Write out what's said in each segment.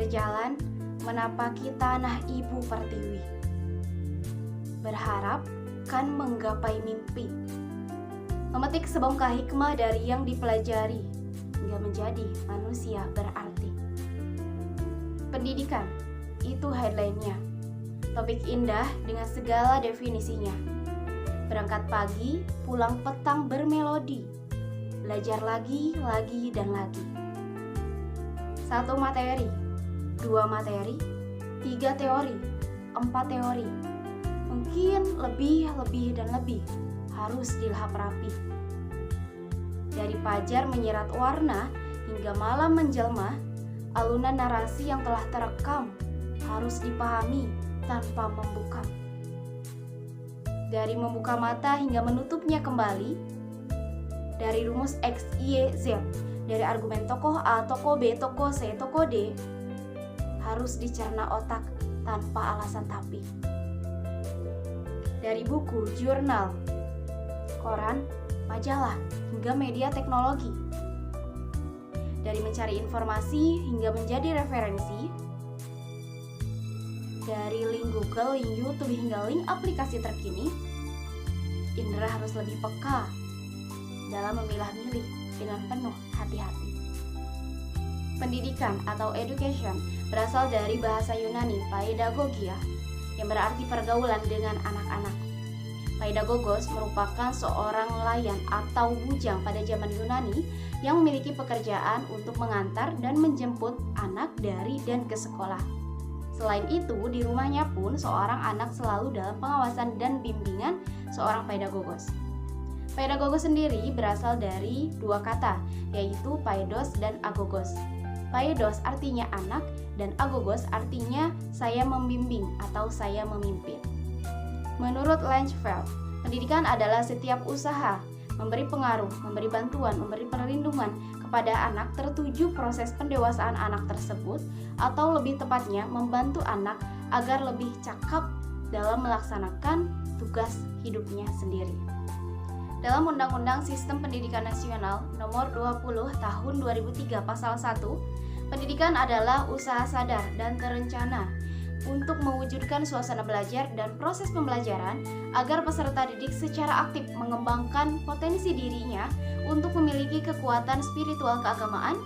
berjalan menapaki tanah ibu pertiwi. Berharap kan menggapai mimpi. Memetik sebongkah hikmah dari yang dipelajari hingga menjadi manusia berarti. Pendidikan, itu headline-nya. Topik indah dengan segala definisinya. Berangkat pagi, pulang petang bermelodi. Belajar lagi, dan lagi. 1 materi, 2 materi, 3 teori, 4 teori. Mungkin lebih, dan lebih harus dilahap rapi. Dari fajar menyirat warna hingga malam menjelma, alunan narasi yang telah terekam harus dipahami tanpa membukam. Dari membuka mata hingga menutupnya kembali, dari rumus X, Y, Z, dari argumen tokoh A, tokoh B, tokoh C, tokoh D, harus dicerna otak tanpa alasan tapi. Dari buku, jurnal, koran, majalah, hingga media teknologi. Dari mencari informasi hingga menjadi referensi. Dari link Google, link YouTube, hingga link aplikasi terkini, indera harus lebih peka dalam memilah-milih dengan penuh hati-hati. Pendidikan atau education berasal dari bahasa Yunani paidagogia yang berarti pergaulan dengan anak-anak. Paidagogos merupakan seorang nelayan atau bujang pada zaman Yunani yang memiliki pekerjaan untuk mengantar dan menjemput anak dari dan ke sekolah. Selain itu, di rumahnya pun seorang anak selalu dalam pengawasan dan bimbingan seorang paidagogos. Paidagogos sendiri berasal dari 2 kata, yaitu paidos dan agogos. Paidos artinya anak dan agogos artinya saya membimbing atau saya memimpin. Menurut Lanchfeld, pendidikan adalah setiap usaha memberi pengaruh, memberi bantuan, memberi perlindungan kepada anak tertuju proses pendewasaan anak tersebut, atau lebih tepatnya membantu anak agar lebih cakap dalam melaksanakan tugas hidupnya sendiri. Dalam Undang-Undang Sistem Pendidikan Nasional Nomor 20 Tahun 2003 Pasal 1, pendidikan adalah usaha sadar dan terencana untuk mewujudkan suasana belajar dan proses pembelajaran agar peserta didik secara aktif mengembangkan potensi dirinya untuk memiliki kekuatan spiritual keagamaan,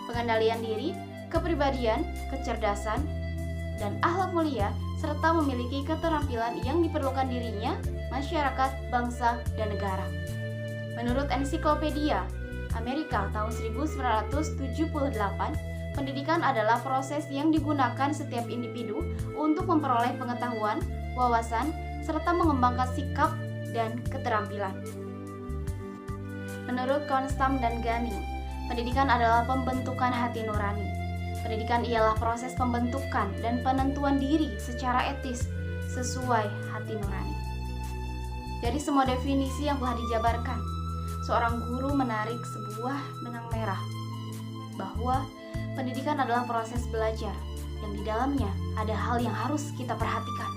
pengendalian diri, kepribadian, kecerdasan, dan akhlak mulia, serta memiliki keterampilan yang diperlukan dirinya, masyarakat, bangsa, dan negara. Menurut Ensiklopedia Amerika tahun 1978, pendidikan adalah proses yang digunakan setiap individu untuk memperoleh pengetahuan, wawasan, serta mengembangkan sikap dan keterampilan. Menurut Konstam dan Gani, pendidikan adalah pembentukan hati nurani. Pendidikan ialah proses pembentukan dan penentuan diri secara etis sesuai hati nurani. Dari semua definisi yang telah dijabarkan, seorang guru menarik sebuah benang merah bahwa pendidikan adalah proses belajar yang di dalamnya ada hal yang harus kita perhatikan,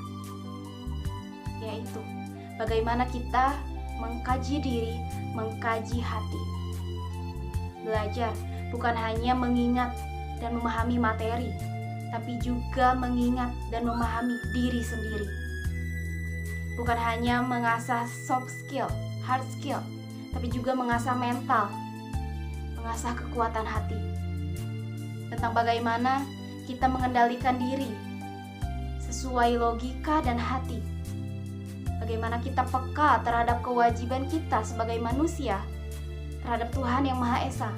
yaitu bagaimana kita mengkaji diri, mengkaji hati. Belajar bukan hanya mengingat dan memahami materi, tapi juga mengingat dan memahami diri sendiri. Bukan hanya mengasah soft skill, hard skill, tapi juga mengasah mental, mengasah kekuatan hati. Tentang bagaimana kita mengendalikan diri sesuai logika dan hati. Bagaimana kita peka terhadap kewajiban kita sebagai manusia terhadap Tuhan Yang Maha Esa.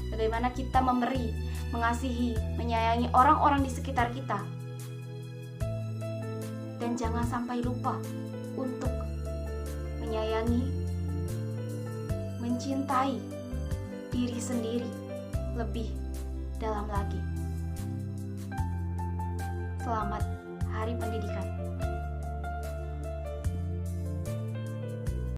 Bagaimana kita memberi, mengasihi, menyayangi orang-orang di sekitar kita. Dan jangan sampai lupa untuk menyayangi, mencintai diri sendiri lebih dalam lagi. Selamat Hari Pendidikan.